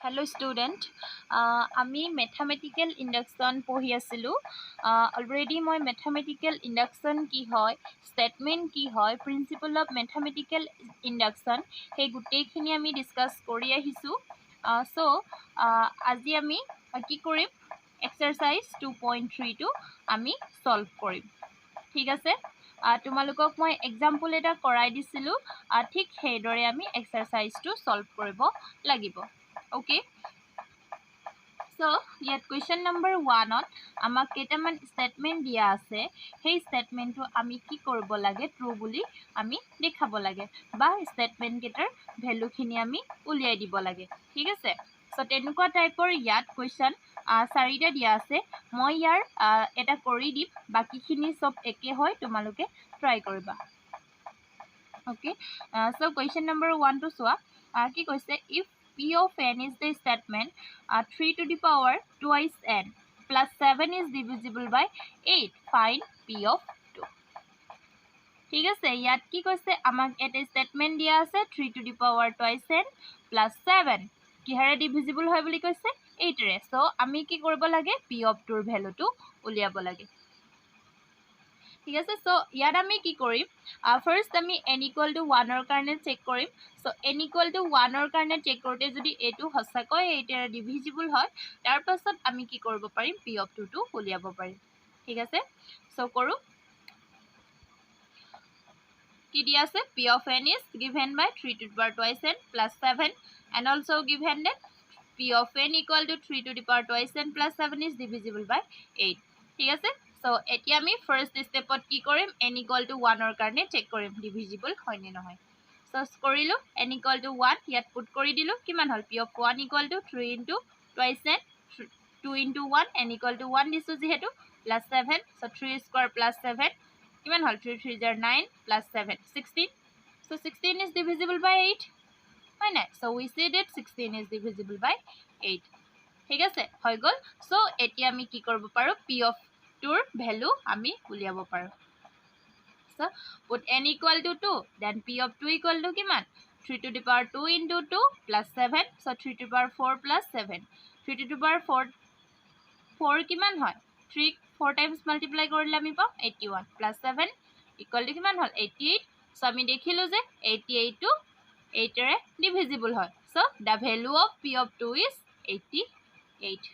Hello student, আমি mathematical induction পঢ়ি আছিলোঁ। Already মই mathematical induction কি হয়, statement কি হয়, principle of mathematical induction সেই গোটেইখিনি আমি ডিছকাছ কৰি আহিছোঁ। So আজি আমি কি কৰিম, exercise 2.3 আমি solve কৰিম। ঠিক আছে, তোমালোকক মই এক্সাম্পল এটা কৰাই দিছিলোঁ, ঠিক সেইদৰে আমি এক্সাৰচাইজটো সলভ কৰিব লাগিব। Okay, so yet question number 1 আমাক কেইটামান স্টেটমেন্ট দিয়া আছে, সেই স্টেটমেন্টটো আমি কি কৰিব লাগে, ট্ৰু বুলি আমি দেখাব লাগে বা স্টেটমেন্ট কেইটাৰ ভ্যালুখিনি আমি উলিয়াই দিব লাগে। ঠিক আছে, সো তেনেকুৱা টাইপৰ ইয়াত কুৱেশ্যন চাৰিটা দিয়া আছে। মই ইয়াৰ এটা কৰি দিম, বাকিখিনি সব একে হয়, তোমালোকে ট্ৰাই কৰিবা। Okay, so question number 1 to চোৱা কি কৈছে, if P of n is the statement 3 to the power twice n plus 7 is divisible by 8, find P of 2. ঠিক আছে, ইয়াত কি কৈছে, আমাক এটা স্টেটমেন্ট দিয়া আছে 3 to the power twice n plus 7 কিহেৰে ডিভিজিবল হয় বুলি কৈছে, 8 ৰে। সো আমি কি কৰিব লাগে, P of 2 ৰ ভ্যালুটো উলিয়াব লাগে। ঠিক আছে, সো ইয়াত আমি কি কৰিম, ফাৰ্স্ট আমি n equal to 1 ৰ কাৰণে চেক কৰিম। সো n equal to 1 ৰ কাৰণে চেক কৰোঁতে যদি এইটো সঁচাকৈ 8 ৰে ডিভিজিবল হয়, তাৰ পাছত আমি কি কৰিব পাৰিম, P of 2 টো উলিয়াব পাৰিম। ঠিক আছে, সো কৰো, কি দিয়া আছে, P of n is given by 3 to the power twice n plus 7 and also given that P of n equal to 3 to the power twice n plus 7 is divisible by 8. ঠিক আছে, so এতিয়া আমি first স্টেপত কি কৰিম, n equal to 1 ৰ কাৰণে check কৰিম divisible হয় নে নহয়। সো কৰিলো, n equal to 1 ইয়াত পুট কৰি দিলো, কিমান হল, P of 1 equal to 3 into twice n 2 into 1 n equal to 1 দিছো যেহেতু plus 7, সো 3 square plus 7 কিমান হল, 3 3 are 9 plus 7 16, so 16 is divisible by 8 হয় না। so we see that 16 is divisible by 8। ঠিক আছে, হৈ গল। সো এতিয়া আমি কি কৰিব পাৰো, P of 2 ৰ ভ্যালু আমি উলিয়াব পাৰো। so put n equal to 2, then P of 2 equal to কিমান, 3 to the power 2 into 2 plus 7, so 3 to the power 4 plus 7, 3 to the power 4 কিমান হয়, 3 4 times multiply কৰিলে আমি পাম 81 plus 7 equal to কিমান হল, 88। so আমি দেখিলো যে 88 টো 8 ৰে ডিভিজিবল হয়। so the value of P of 2 is 88।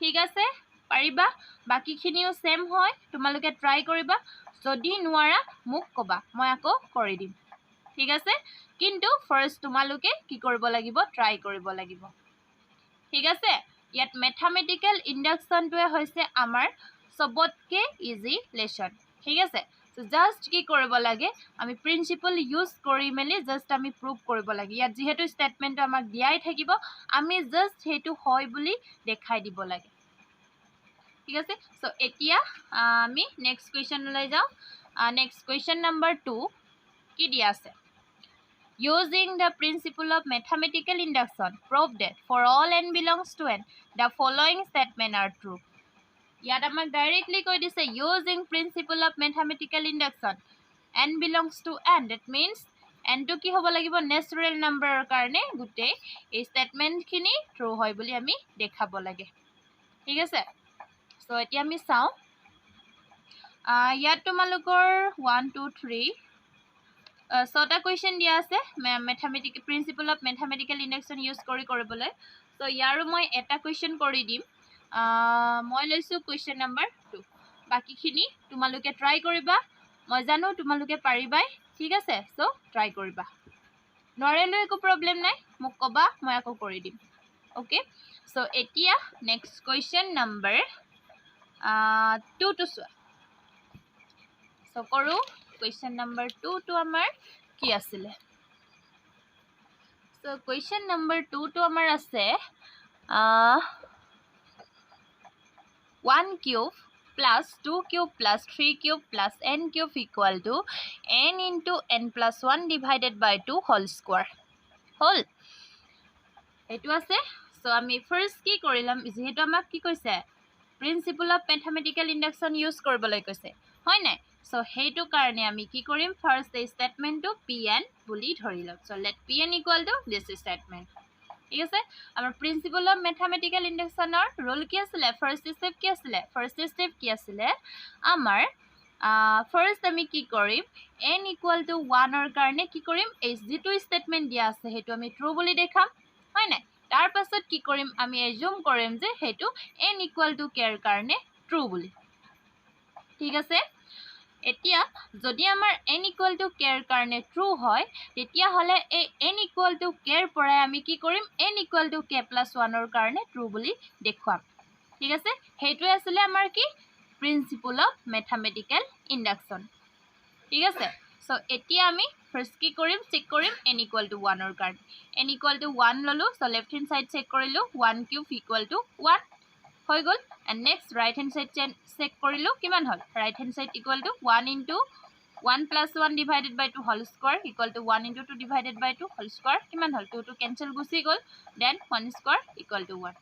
ঠিক আছে, পাৰিবা, বাকিখিনিও সেম হয়, তোমালোকে ট্ৰাই কৰিবা, যদি নোৱাৰা মোক কবা, মই আকৌ কৰি দিম। ঠিক আছে, কিন্তু ফাৰ্স্ট তোমালোকে কি কৰিব লাগিব, ট্ৰাই কৰিব লাগিব। ঠিক আছে, ইয়াত ম্যাথমেটিক্যাল ইন্ডাকশনটোৱে হৈছে আমাৰ সবতকে ইজি লেসন। ঠিক আছে, সো জাস্ট কি কৰিব লাগে, আমি প্ৰিন্সিপল ইউজ কৰি মেলি জাস্ট আমি প্ৰুভ কৰিব লাগে। ইয়াত যেহেতু স্টেটমেন্ট আমাক দিয়াই থাকিব, আমি জাস্ট হেতু হয় বুলি দেখাই দিব লাগে। ঠিক আছে, সো এতিয়া আমি নেক্সট কুৱেশ্যনলৈ যাওঁ। নেক্সট কুৱেশ্যন নাম্বাৰ 2 কি দিয়া আছে, using the principle of mathematical induction prove that for all n belongs to n the following statement are true। ইয়াত আমাক ডাইৰেক্টলি কৈ দিছে, using principle of mathematical induction n belongs to n, that means n টো কি হ'ব লাগিব, natural নাম্বাৰৰ কাৰণে গোটেই এই স্টেটমেন্টখিনি ট্ৰু হয় বুলি আমি দেখাব লাগে। ঠিক আছে, সো এতিয়া আমি চাওঁ, ইয়াত তোমালোকৰ 1 2 3 ছটা কুৱেশ্যন দিয়া আছে mathematical principle of mathematical induction use কৰিবলৈ। সো ইয়াৰো মই এটা কুৱেশ্যন কৰি দিম, মই লৈছো কুৱেশ্যন নাম্বাৰ 2, বাকিখিনি তোমালোকে ট্ৰাই কৰিবা, মই জানো তোমালোকে পাৰিবাই। ঠিক আছে, সো ট্ৰাই কৰিবা, নোৱাৰিলেও একো প্ৰবলেম নাই, মোক কবা, মই আকৌ কৰি দিম। ওকে, সো এতিয়া নেক্সট কুৱেশ্যন নাম্বাৰ 2 টো চোৱা। সো কৰো, কুৱেশ্যন নাম্বাৰ 2 টো আমাৰ কি আছিলে, সো কুৱেশ্যন নাম্বাৰ 2 টো আমাৰ আছে 1 cube plus 2 cube plus 3 cube plus n cube equal to n into n plus 1 divided by 2 whole square হল। এইটো আছে, সো আমি ফার্স্ট কি কৰিলাম, যেহেতু আমাক কি কৈছে, principle of mathematical induction use কৰিবলৈ কৈছে, হয় নাই। সো হেইটো কাৰণে আমি কি কৰিম, ফাৰ্স্ট এই স্টেটমেন্টটো Pn বুলি ধৰি লম। So let Pn equal to this statement। ঠিক আছে আমাৰ প্ৰিন্সিপল অফ ম্যাথমেটিক্যাল ইন্ডাকশনৰ ৰোল কি আছিল ফাৰ্স্ট স্টেপ কি আছিল ফাৰ্স্ট স্টেপ কি আছিল আমাৰ ফাৰ্স্ট আমি কি কৰিম n = 1 ৰ কাৰণে কি কৰিম এই যেটো স্টেটমেন্ট দিয়া আছে হেতু আমি ট্ৰু বুলি দেখাম হয় নাই তাৰ পাছত কি কৰিম আমি এজুম কৰিম যে হেতু n = k ৰ কাৰণে ট্ৰু বুলি ঠিক আছে এতিয়া যদি আমাৰ n = k ৰ কাৰণে ট্ৰু হয় তেতিয়া হলে এই n = k ৰ পৰাই আমি কি কৰিম n = k + 1 ৰ কাৰণে ট্ৰু বুলি দেখুৱাম ঠিক আছে হেতু আছিল আমাৰ কি প্ৰিন্সিপল অফ ম্যাথমেটিক্যাল ইন্ডাকশন ঠিক আছে সো এতিয়া আমি ফাৰ্স্ট কি কৰিম চেক কৰিম n = 1 ৰ কাৰণে n = 1 ললো so left hand side check কৰিলো 1 কিউব = 1 হৈ গল and next right hand side check কৰিলো কিমান হল right hand side equal to 1 into 1 plus 1 divided by 2 whole square equal to 1 into 2 divided by 2 whole square কিমান হল 2 to cancel গুছি গল then 1 square equal to 1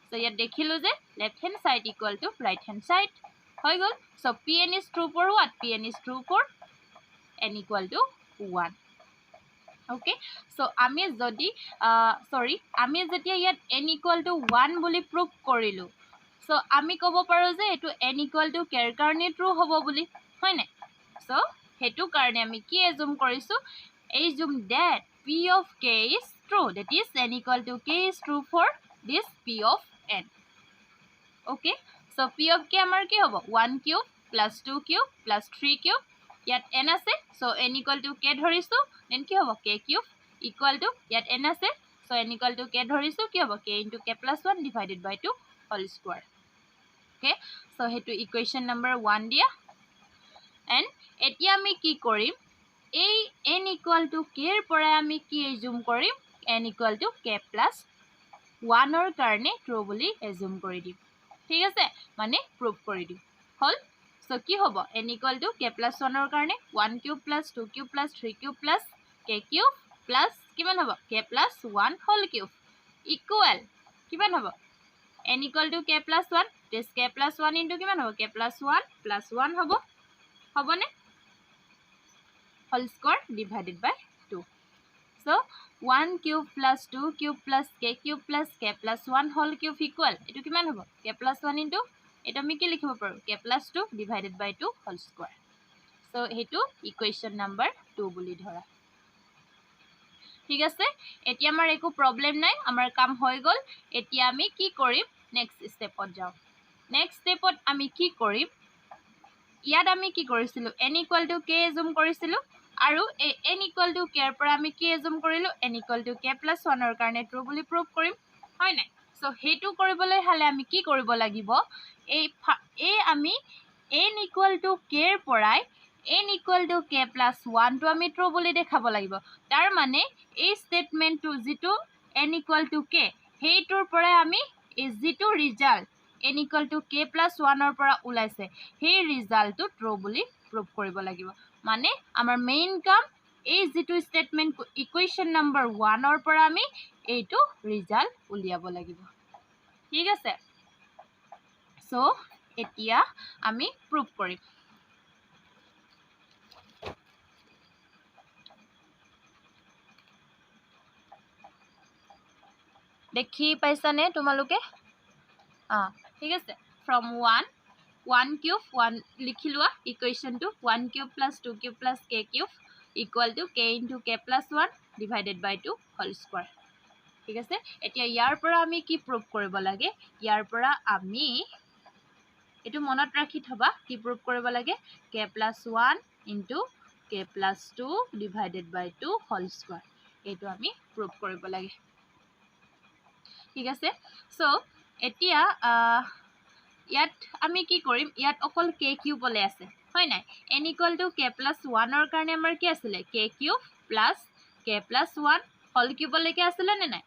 so ইয়াত দেখিলো যে left hand side equal to right hand side হৈ গল so pn is true for what pn is true for n equal to 1 okay so আমি যদি আমি যেতিয়া ইয়াত n equal to 1 বুলি proof কৰিলো so আমি কব পাৰো যে এটো n equal to k ৰ কাৰণে true হ'ব বুলি হয় নাই so হেতু কাৰণে আমি কি assume কৰিছো assume that p of k is true that is n equal to k is true for this p of n okay so p of k আমাৰ কি হ'ব 1 cube plus 2 cube plus 3 cube ইয়াত n আছে so n equal to k ধৰিছো then কি হ'ব k cube equal to ইয়াত n আছে so n equal to k ধৰিছো কি হ'ব k into k plus 1 divided by 2 whole square okay so hetu equation number 1 dia and এতিয়া আমি কি কৰিম এই n equal to k ৰ পৰা আমি কি assume কৰিম n equal to k plus 1 ৰ কাৰণে true বুলি assume কৰি দিম ঠিক আছে মানে proof কৰি দিম হল so কি হ'ব n equal to k plus 1 ৰ কাৰণে 1 cube plus 2 cube plus 3 cube plus k cube plus কিমান হ'ব k plus 1 whole cube equal কিমান হ'ব n equal to k plus 1 this k plus 1 into কিমান হ'ব k plus 1 হ'ব হ'বনে whole square divided by 2 so 1 cube plus 2 cube plus k cube plus k plus 1 whole cube equal এটো কিমান হ'ব k plus 1 into এটা আমি কি লিখিব পাৰো k plus 2 divided by 2 whole square so হেতু equation number 2 বুলি ধৰা ঠিক আছে এতিয়া আমাৰ একো প্ৰবলেম নাই আমাৰ কাম হৈ গল এতিয়া আমি কি কৰিম নেক্সট স্টেপত যাও নেক্সট স্টেপত আমি কি কৰিম ইয়াত আমি কি কৰিছিলো n equal to k assume কৰিছিলো আৰু এই n equal to k ৰ পৰা আমি কি assume কৰিলো n equal to k plus 1 ৰ কাৰণে true বুলি proof কৰিম হয় নাই সো হেতু কৰিবলৈ হলে আমি কি কৰিব লাগিব এই আমি n equal to k ৰ পৰাই n equal to k plus 1 টো আমি true বুলি দেখাব লাগিব তাৰ মানে এই স্টেটমেন্টটো যেটো n equal to k হেইটোৰ পৰাই আমি এই যেটো result n equal to k plus 1 ৰ পৰা ওলাইছে সেই ৰিজাল্টটো true বুলি proof কৰিব লাগিব মানে আমাৰ মেইন কাম এই যেটো স্টেটমেন্ট ইকুৱেশন নম্বৰ 1 ৰ পৰা আমি এইটো ৰিজাল্ট উলিয়াব লাগিব ঠিক আছে সো এতিয়া আমি proof কৰিম দেখি পাইছানে তোমালোকে ঠিক আছে from 1 cube 1 লিখিলোৱা equation to 1 cube plus 2 cube plus k cube equal to k into k plus 1 divided by 2 whole square ঠিক আছে এতিয়া ইয়াৰ পৰা আমি কি proof কৰিব লাগে ইয়াৰ পৰা আমি এটো মনত ৰাখি থবা কি proof কৰিব লাগে k plus 1 into k plus 2 divided by 2 whole square এটো আমি proof কৰিব লাগে ঠিক আছে সো এতিয়া ইয়াত আমি কি কৰিম ইয়াত অকল k cube বলে আছে হয় নাই n equal to k plus 1 ৰ কাৰণে আমাৰ কি আছিল k cube plus k plus 1 whole cube লৈকে আছিল নে নাই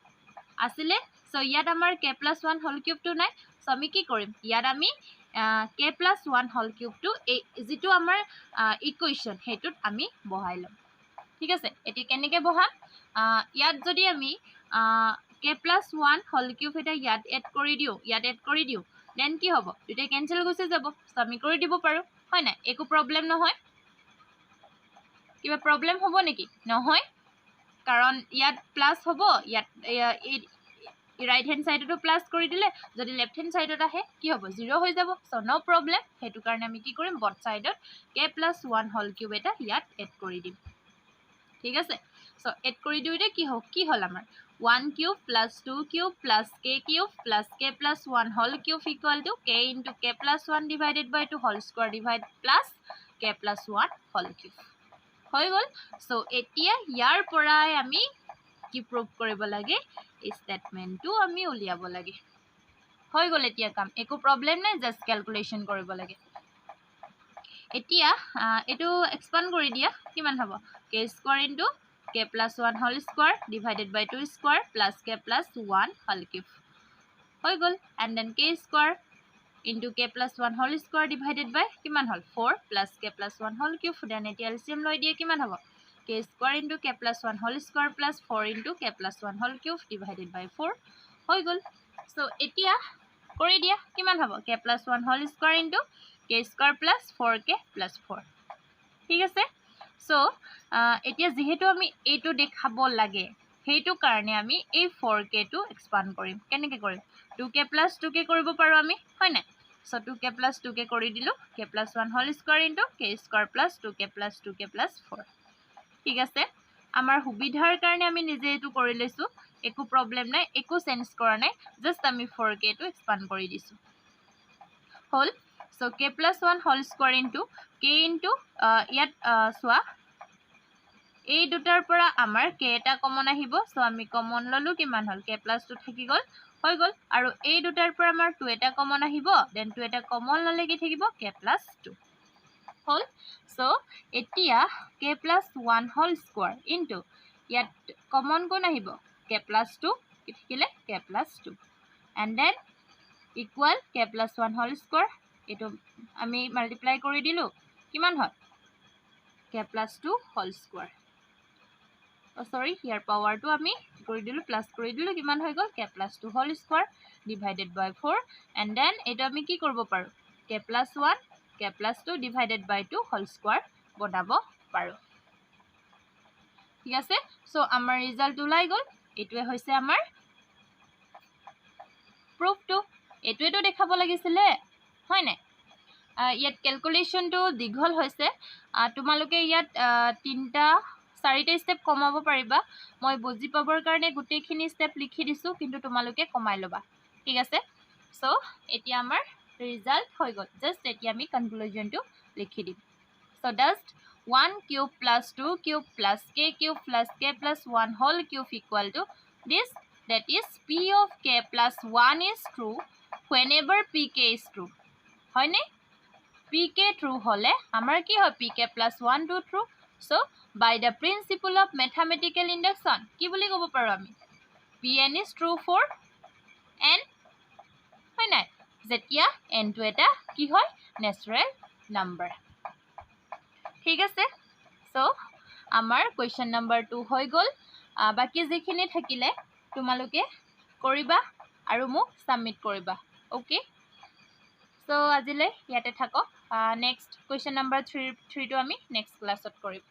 আছিল সো ইয়াত আমাৰ k plus 1 whole cube টো নাই সো আমি কি কৰিম ইয়াত আমি k plus 1 whole cube টো এই যেটো আমাৰ ইকুৱেশন হেতুত আমি বহাই লম ঠিক আছে এটি কেনেকে বহাম ইয়াত যদি আমি k plus 1 whole cube এটা ইয়াত এড কৰি দিও then কি হ'ব দুটা ক্যান্সেল গুছি যাব সো আমি কৰি দিব পাৰো হয় না একো প্ৰবলেম নহয় কিবা প্ৰবলেম হ'ব নেকি নহয় কাৰণ ইয়াত প্লাস হ'ব ইয়াত ৰাইট হেণ্ড সাইডটো প্লাস কৰি দিলে যদি লেফট হেণ্ড সাইডত আহে কি হ'ব 0 হৈ যাব সো নো প্ৰবলেম হেতু কাৰণে আমি কি কৰিম বথ সাইডত k + 1 হোল কিউব এটা ইয়াত এড কৰি দিম ঠিক আছে সো এড কৰি দিওতে কি হল আমাৰ 1 cube + 2 cube + k cube + k + 1 whole cube = k * k + 1 divided by 2 whole square divide plus k + 1 whole cube হৈ গল সো এতিয়া ইয়াৰ পৰাই আমি কি প্ৰুভ কৰিব লাগে এই স্টেটমেন্টটো আমি উলিয়াব লাগে হৈ গল এতিয়া কাম একো প্ৰবলেম নাই জাস্ট ক্যালকুলেশন কৰিব লাগে এতিয়া এটো এক্সপান্ড কৰি দিয়া কিমান হ'ব k square * k + 1 whole square divided by 2 square plus k + 1 whole cube হৈ গল and then k square * k + 1 whole square divided by কিমান হল 4 plus k + 1 whole cube then এতিয়া এলসিএম লৈ দিয়ে কিমান হ'ব k square * k + 1 whole square plus 4 * k + 1 whole cube divided by 4 হৈ গল সো এতিয়া কৰি দিয়া কিমান হ'ব k + 1 whole square * k square plus 4k plus 4 ঠিক আছে সো এতিয়া যেহেতু আমি এইটো দেখাব লাগে হেতু কাৰণে আমি এই 4k টো এক্সপান্ড কৰিম কেনেকৈ কৰিম 2k + 2k কৰিব পাৰো আমি হয় না সো 2k + 2k কৰি দিলো k + 1 whole square * k square plus 2k + 2k plus 4 ঠিক আছে আমাৰ সুবিধাৰ কাৰণে আমি নিজে এটো কৰি লৈছো একো প্ৰবলেম নাই একো চেঞ্জ কৰা নাই জাস্ট আমি 4k টো এক্সপান্ড কৰি দিছো হল so k + 1 whole square * k ইয়াত সোয়া এই দুটাৰ পৰা আমাৰ k এটা কমন আহিব সো আমি কমন ললো কিমান হল k + 2 থাকি গল হৈ গল আৰু এই দুটাৰ পৰা আমাৰ 2 এটা কমন আহিব দেন 2 এটা কমন ললে কি থাকিব k + 2 হল সো এতিয়া k + 1 হোল স্কয়ার ইয়াত কমন কোন আহিব k + 2 কি থাকিলে k + 2 and then equal k + 1 whole square এটো আমি মাল্টিপ্লাই কৰি দিলো কিমান হল k + 2 হোল স্কয়াৰ সৰি হিয়াৰ পাওয়াৰ টু আমি কৰি দিলো প্লাস কৰি দিলো কিমান হৈ গল k + 2 whole square divided by 4 and then এটো আমি কি কৰিব পাৰো k + 1 k + 2 divided by 2 whole square বনাব পাৰো ঠিক আছে সো আমাৰ ৰিজাল্ট ওলাই গল এটোৱে হৈছে আমাৰ proof to এটোৱেটো দেখাব লাগিছিল হয় নাই ইয়াত ক্যালকুলেশনটো দীঘল হৈছে তোমালোকে ইয়াত তিনটা চাৰিটা স্টেপ কমাব পাৰিবা মই বুজি পাবৰ কাৰণে গুটেখিনি স্টেপ লিখি দিছো কিন্তু তোমালোকে কমাই লবা ঠিক আছে সো এতিয়া আমাৰ ৰিজাল্ট হৈ গল জাস্ট এতিয়া আমি কনক্লুজনটো লিখি দিম so just 1 cube plus 2 cube plus k cube plus k plus 1 whole cube equal to this that is p of k plus 1 is true whenever pk is true হয় নে pk true হলে আমাৰ কি হয় pk plus 1 to true so by the principle of mathematical induction কি বুলি ক'ব পাৰো আমি pn is true for n হয় নাই যেতিয়া n to এটা কি হয় natural number ঠিক আছে সো আমাৰ কোৱেশ্চন নম্বৰ 2 হৈ গল বাকি যিখিনি থাকিলে তোমালোকে কৰিবা আৰু মোক সাবমিট কৰিবা ওকে সো আজিলৈ ইয়াতে থাকক নেক্সট কোৱেশ্চন নম্বৰ 3 টো আমি নেক্সট ক্লাছত কৰিম